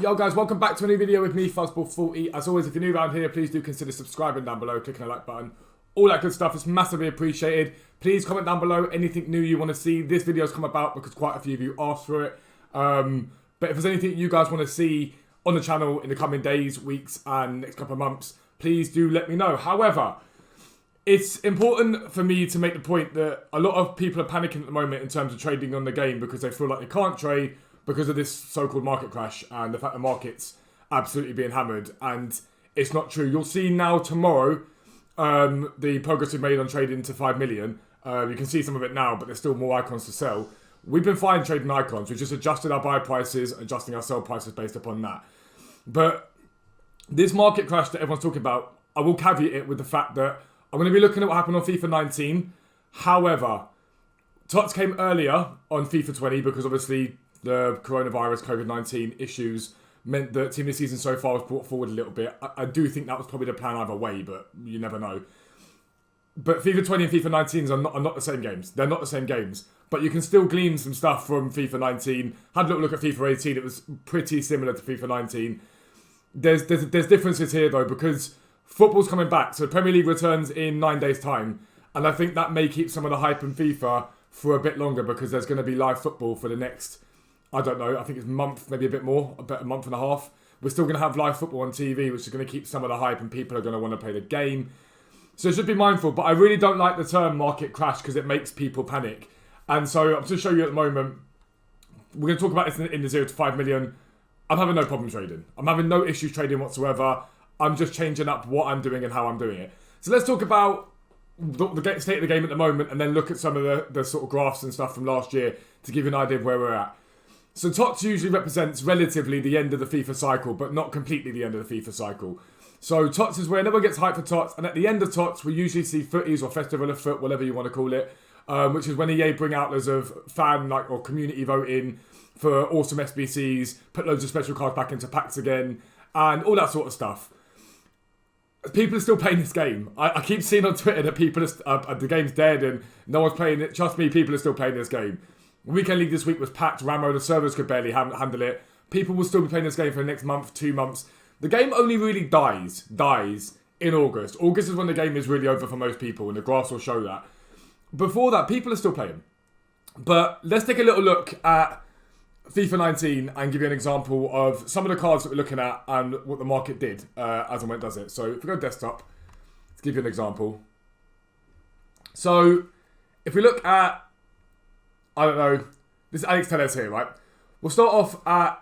Yo guys, welcome back to a new video with me, Fuzzball40. As always, if you're new around here, please do consider subscribing down below, clicking the like button. All that good stuff is massively appreciated. Please comment down below anything new you want to see. This video's come about because quite a few of you asked for it. But if there's anything you guys want to see on the channel in the coming days, weeks, and next couple of months, please do let me know. However, it's important for me to make the point that a lot of people are panicking at the moment in terms of trading on the game because they feel like they can't trade because of this so-called market crash and the fact the market's absolutely being hammered. And it's not true. You'll see now tomorrow the progress we've made on trading to 5 million. You can see some of it now, but there's still more icons to sell. We've been fine trading icons. We've just adjusted our buy prices, adjusting our sell prices based upon that. But this market crash that everyone's talking about, I will caveat it with the fact that I'm going to be looking at what happened on FIFA 19. However, Tots came earlier on FIFA 20 because obviously the coronavirus, COVID-19 issues meant that Team of the Season so far was brought forward a little bit. I do think that was probably the plan either way, but you never know. But FIFA 20 and FIFA 19 are not the same games. They're not the same games. But you can still glean some stuff from FIFA 19. Had a little look at FIFA 18. It was pretty similar to FIFA 19. There's differences here, though, because football's coming back. So the Premier League returns in 9 days' time. And I think that may keep some of the hype in FIFA for a bit longer because there's going to be live football for the next, I don't know, I think it's a month, maybe a bit more, about a month and a half. We're still going to have live football on TV, which is going to keep some of the hype and people are going to want to play the game. So you should be mindful. But I really don't like the term market crash because it makes people panic. And so I'm going to show you at the moment, we're going to talk about this in the 0 to 5 million. I'm having no problem trading. I'm having no issues trading whatsoever. I'm just changing up what I'm doing and how I'm doing it. So let's talk about the state of the game at the moment and then look at some of the sort of graphs and stuff from last year to give you an idea of where we're at. So Tots usually represents relatively the end of the FIFA cycle, but not completely the end of the FIFA cycle. So Tots is where everyone gets hyped for Tots, and at the end of Tots, we usually see footies or Festival of Foot, whatever you want to call it, which is when EA bring out loads of fan or community voting for awesome SBCs, put loads of special cards back into packs again, and all that sort of stuff. People are still playing this game. I keep seeing on Twitter that people the game's dead and no one's playing it. Trust me, people are still playing this game. Weekend League this week was packed. Ramo, the servers could barely handle it. People will still be playing this game for the next month, 2 months. The game only really dies in August. August is when the game is really over for most people, and the graphs will show that. Before that, people are still playing. But let's take a little look at FIFA 19 and give you an example of some of the cards that we're looking at and what the market did as and when it does it. So if we go desktop, to give you an example. So if we look at, I don't know, this is Alex Tellez here, right? We'll start off at,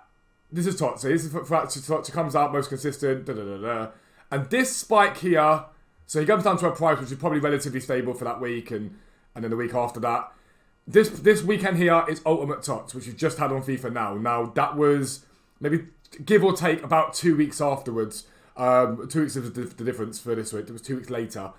this is Tots. So this is for Tots, who comes out most consistent, And this spike here, so he comes down to a price which is probably relatively stable for that week and then the week after that. This weekend here is Ultimate Tots, which we've just had on FIFA now. Now, that was maybe give or take about 2 weeks afterwards. 2 weeks of the difference for this week. It was 2 weeks later.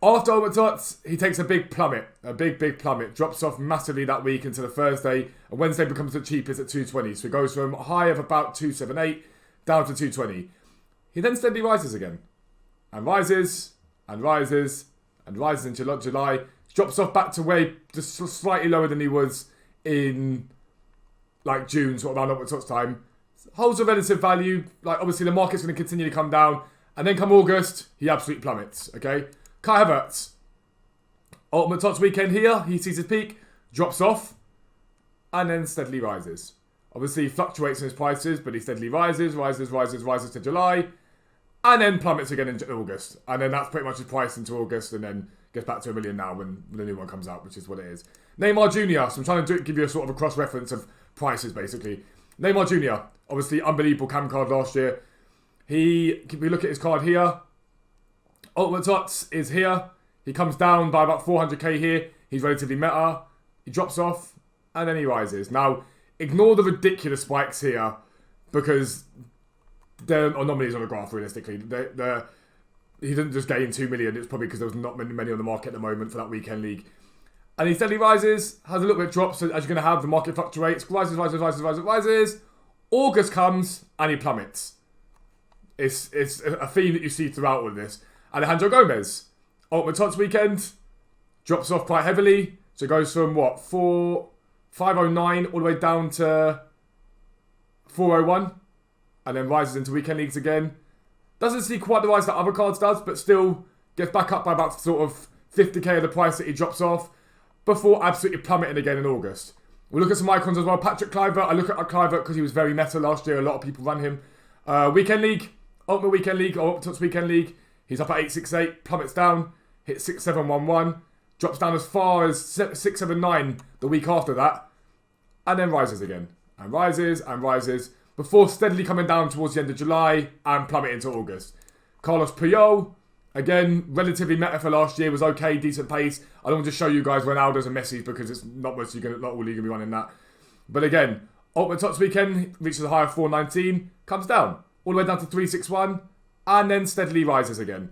After Ultimate Tots, he takes a big plummet. A big plummet. Drops off massively that week into the Thursday. And Wednesday becomes the cheapest at 220. So he goes from a high of about 278 down to 220. He then steadily rises again. And rises, and rises, and rises into July. Drops off back to where just slightly lower than he was in like June, sort of around Ultimate Tots time. Holds a relative value. Like obviously the market's going to continue to come down. And then come August, he absolutely plummets. Okay? Kai Havertz, Ultimate Tots weekend here, he sees his peak, drops off, and then steadily rises. Obviously, he fluctuates in his prices, but he steadily rises to July, and then plummets again in August. And then that's pretty much his price into August, and then gets back to 1 million now when the new one comes out, which is what it is. Neymar Jr., so I'm trying to give you a sort of a cross-reference of prices, basically. Neymar Jr., obviously unbelievable cam card last year. We look at his card here. Ultimate Tots is here. He comes down by about 400k here. He's relatively meta. He drops off and then he rises. Now, ignore the ridiculous spikes here because they're anomalies on the graph, realistically. He didn't just gain 2 million. It's probably because there was not many on the market at the moment for that weekend league. And he steadily rises, has a little bit of drops, so as you're going to have, the market fluctuates, rises. August comes and he plummets. It's a theme that you see throughout all of this. Alejandro Gomez, Ultimate Tots weekend, drops off quite heavily. So it goes from, 509 all the way down to 401. and then rises into weekend leagues again. Doesn't see quite the rise that other cards does, but still gets back up by about sort of 50k of the price that he drops off before absolutely plummeting again in August. We'll look at some icons as well. Patrick Kluivert, I look at Kluivert because he was very meta last year. A lot of people run him. Weekend League, Ultimate Weekend League, or Ultimate Tots Weekend League. He's up at 868, plummets down, hits 6711, drops down as far as 679 the week after that, and then rises again. And rises, before steadily coming down towards the end of July and plummeting to August. Carlos Puyol, again, relatively meta for last year, was okay, decent pace. I don't want to show you guys Ronaldo's and Messi's because it's not all you're going to be running that. But again, Ultimate Tots Weekend reaches a high of 419, comes down all the way down to 361, and then steadily rises again.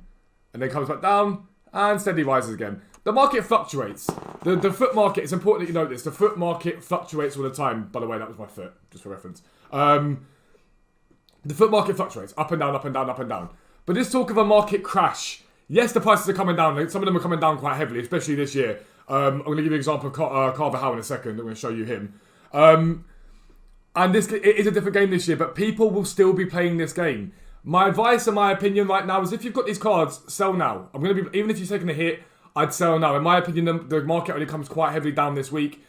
And then comes back down, and steadily rises again. The market fluctuates. The foot market, it's important that you know this, the foot market fluctuates all the time. By the way, that was my foot, just for reference. The foot market fluctuates, up and down, up and down, up and down. But this talk of a market crash, yes, the prices are coming down. Some of them are coming down quite heavily, especially this year. I'm going to give you an example of Carbohydrate in a second. I'm going to show you him. And it is a different game this year, but people will still be playing this game. My advice and my opinion right now is if you've got these cards, sell now. Even if you're taking a hit, I'd sell now. In my opinion, the market only comes quite heavily down this week.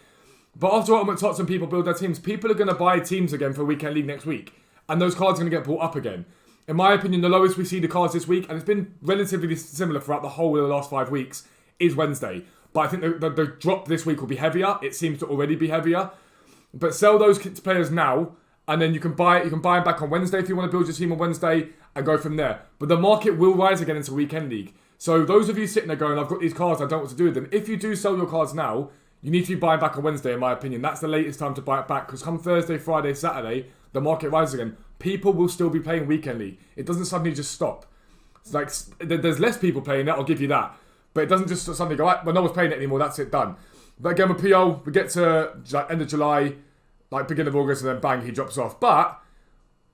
But after Ultimate Tots and people build their teams, people are going to buy teams again for Weekend League next week. And those cards are going to get bought up again. In my opinion, the lowest we see the cards this week, and it's been relatively similar throughout the whole of the last 5 weeks, is Wednesday. But I think the drop this week will be heavier. It seems to already be heavier. But sell those players now, and then you can buy them back on Wednesday if you want to build your team on Wednesday, and go from there. But the market will rise again into Weekend League. So those of you sitting there going, I've got these cards, I don't know what to do with them. If you do sell your cards now, you need to be buying back on Wednesday, in my opinion. That's the latest time to buy it back, because come Thursday, Friday, Saturday, the market rises again. People will still be playing Weekend League. It doesn't suddenly just stop. It's like, there's less people playing it, I'll give you that. But it doesn't just suddenly go, well, no one's playing it anymore, that's it, done. But again, with PO, we get to end of July, beginning of August, and then bang, he drops off. But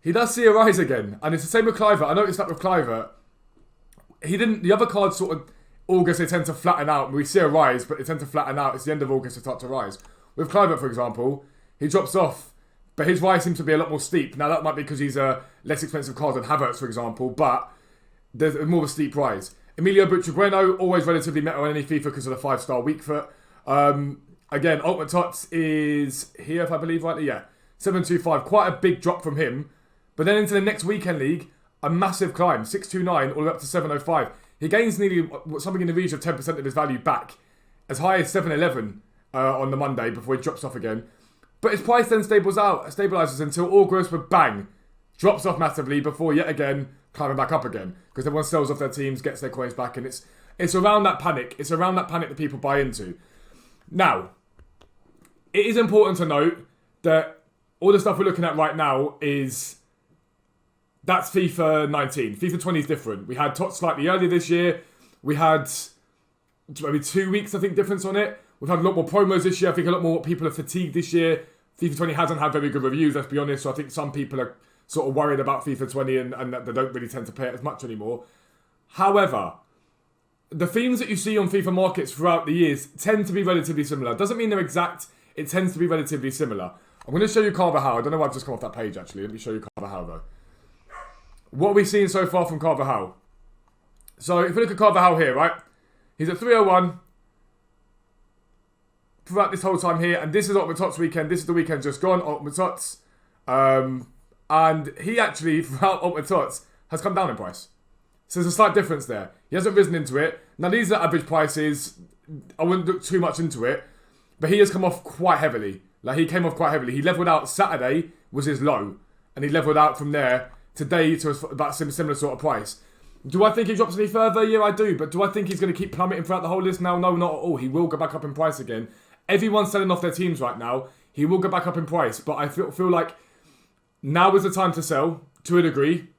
he does see a rise again. And it's the same with Kluivert. I noticed that with Kluivert. The other cards sort of, August, they tend to flatten out. We see a rise, but they tend to flatten out. It's the end of August they start to rise. With Kluivert, for example, he drops off, but his rise seems to be a lot more steep. Now, that might be because he's a less expensive card than Havertz, for example, but there's more of a steep rise. Emilio Butragueno, always relatively meta on any FIFA because of the 5-star weak foot. Again, Ultimate Tots is here, if I believe rightly. Yeah, 725. Quite a big drop from him. But then into the next Weekend League, a massive climb. 629 all the way up to 705. He gains nearly something in the region of 10% of his value back. As high as 711 on the Monday before he drops off again. But his price then stabilises until August, but bang, drops off massively before yet again climbing back up again. Because everyone sells off their teams, gets their coins back, and it's around that panic. It's around that panic that people buy into. Now, it is important to note that all the stuff we're looking at right now that's FIFA 19. FIFA 20 is different. We had Tots slightly earlier this year. We had maybe 2 weeks, I think, difference on it. We've had a lot more promos this year. I think a lot more people are fatigued this year. FIFA 20 hasn't had very good reviews, let's be honest. So I think some people are sort of worried about FIFA 20 and that they don't really tend to play it as much anymore. However, the themes that you see on FIFA markets throughout the years tend to be relatively similar. Doesn't mean they're exact. It tends to be relatively similar. I'm going to show you Carbohydrate. I don't know why I've just come off that page, actually. Let me show you Carbohydrate, though. What are we seeing so far from Carbohydrate? So, if we look at Carbohydrate here, right? He's at 301 throughout this whole time here. And this is Ultimate Tots weekend. This is the weekend just gone, Ultimate Tots. And he actually, throughout Ultimate Tots, has come down in price. So there's a slight difference there. He hasn't risen into it. Now, these are average prices. I wouldn't look too much into it. But he has come off quite heavily. He came off quite heavily. He leveled out Saturday was his low. And he leveled out from there today to about similar sort of price. Do I think he drops any further? Yeah, I do. But do I think he's going to keep plummeting throughout the whole list now? No, not at all. He will go back up in price again. Everyone's selling off their teams right now. He will go back up in price. But I feel like now is the time to sell, to a degree.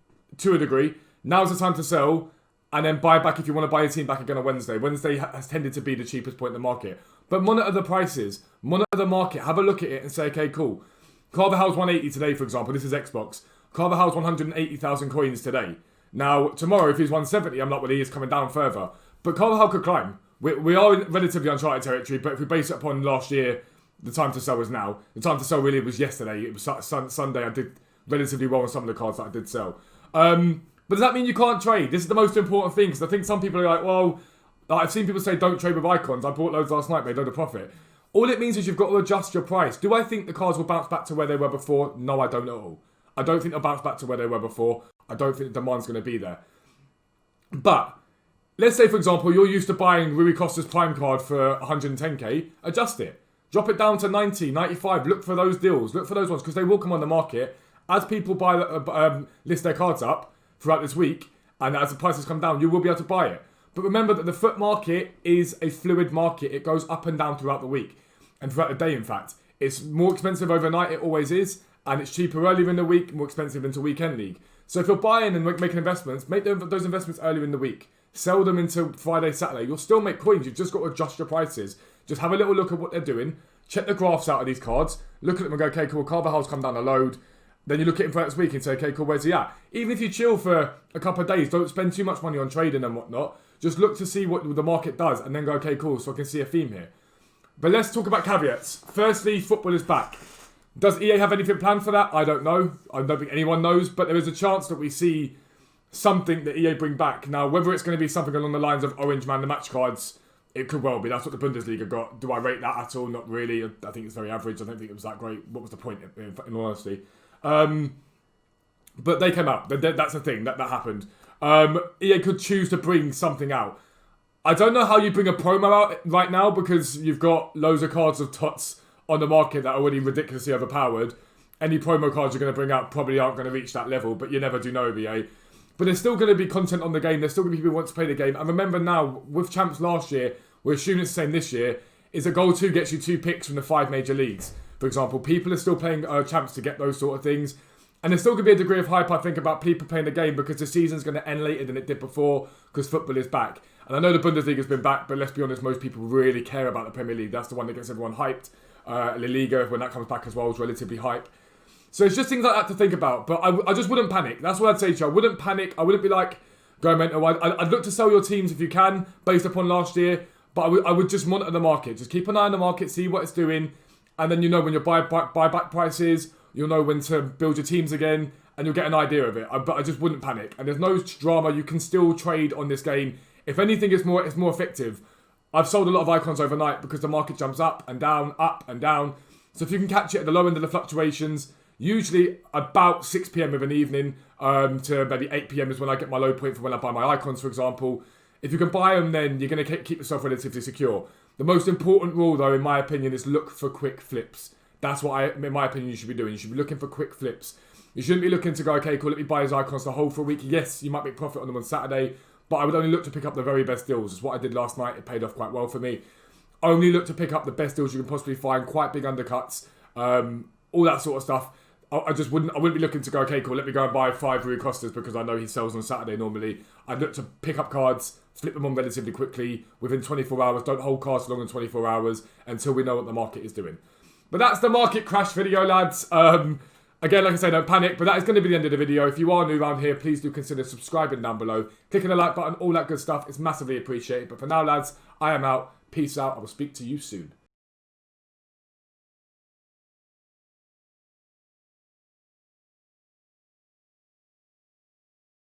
Now is the time to sell, and then buy back if you want to buy your team back again on Wednesday. Wednesday has tended to be the cheapest point in the market. But monitor the prices. Monitor the market. Have a look at it and say, okay, cool. Carbohydrate's 180 today, for example. This is Xbox. Carbohydrate's 180,000 coins today. Now, tomorrow, if he's 170, I'm not really, he's coming down further. But Carbohydrate could climb. We are in relatively uncharted territory, but if we base it upon last year, the time to sell is now. The time to sell really was yesterday. It was Sunday. I did relatively well on some of the cards that I did sell. But does that mean you can't trade? This is the most important thing, because I think some people are like, well, I've seen people say don't trade with icons. I bought loads last night, made a load of profit. All it means is you've got to adjust your price. Do I think the cards will bounce back to where they were before? No, I don't at all. I don't think they'll bounce back to where they were before. I don't think the demand's going to be there. But let's say, for example, you're used to buying Rui Costa's Prime card for 110k. Adjust it. Drop it down to 90, 95. Look for those deals. Look for those ones, because they will come on the market. As people list their cards up throughout this week, and as the prices come down, you will be able to buy it. But remember that the FUT market is a fluid market. It goes up and down throughout the week, and throughout the day, in fact. It's more expensive overnight, it always is, and it's cheaper earlier in the week, more expensive into weekend league. So if you're buying and making investments, make those investments earlier in the week. Sell them into Friday, Saturday. You'll still make coins. You've just got to adjust your prices. Just have a little look at what they're doing. Check the graphs out of these cards. Look at them and go, okay, cool, Carbohydrate's come down a load. Then you look at him for next week and say, okay, cool, where's he at? Even if you chill for a couple of days, don't spend too much money on trading and whatnot. Just look to see what the market does and then go, okay, cool, so I can see a theme here. But let's talk about caveats. Firstly, football is back. Does EA have anything planned for that? I don't know. I don't think anyone knows, but there is a chance that we see something that EA bring back. Now, whether it's going to be something along the lines of Orange Man, the match cards, it could well be. That's what the Bundesliga got. Do I rate that at all? Not really. I think it's very average. I don't think it was that great. What was the point, in all honesty? But they came out. That's the thing. That happened. EA could choose to bring something out. I don't know how you bring a promo out right now, because you've got loads of cards of Tots on the market that are already ridiculously overpowered. Any promo cards you're going to bring out probably aren't going to reach that level, but you never do know with EA. But there's still going to be content on the game. There's still going to be people who want to play the game. And remember now, with Champs last year, we're assuming it's the same this year, is that Goal 2 gets you 2 picks from the 5 major leagues. For example, people are still playing Champs to get those sort of things. And there's still going to be a degree of hype, I think, about people playing the game, because the season's going to end later than it did before, because football is back. And I know the Bundesliga's been back, but let's be honest, most people really care about the Premier League. That's the one that gets everyone hyped. La Liga, when that comes back as well, is relatively hype. So it's just things like that to think about. But I just wouldn't panic. That's what I'd say to you. I wouldn't panic. I wouldn't be like, go mental. I'd look to sell your teams if you can, based upon last year. But I would just monitor the market. Just keep an eye on the market, see what it's doing. And then you know when your buyback prices, you'll know when to build your teams again, and you'll get an idea of it. But I just wouldn't panic. And there's no drama. You can still trade on this game. If anything, it's more effective. I've sold a lot of icons overnight because the market jumps up and down, up and down. So if you can catch it at the low end of the fluctuations, usually about 6 p.m. of an evening to maybe 8 p.m. is when I get my low point for when I buy my icons, for example. If you can buy them, then you're going to keep yourself relatively secure. The most important rule, though, in my opinion, is look for quick flips. That's what, in my opinion, you should be doing. You should be looking for quick flips. You shouldn't be looking to go, okay, cool, let me buy his icons to hold for a week. Yes, you might make profit on them on Saturday, but I would only look to pick up the very best deals. It's what I did last night. It paid off quite well for me. Only look to pick up the best deals you can possibly find, quite big undercuts, all that sort of stuff. I wouldn't be looking to go, okay, cool, let me go and buy 5 Rui Costas because I know he sells on Saturday normally. I'd look to pick up cards, flip them on relatively quickly, within 24 hours. Don't hold cards for longer than 24 hours until we know what the market is doing. But that's the market crash video, lads. Again, like I say, don't panic, but that is going to be the end of the video. If you are new around here, please do consider subscribing down below, clicking the like button, all that good stuff. It's massively appreciated. But for now, lads, I am out. Peace out. I will speak to you soon.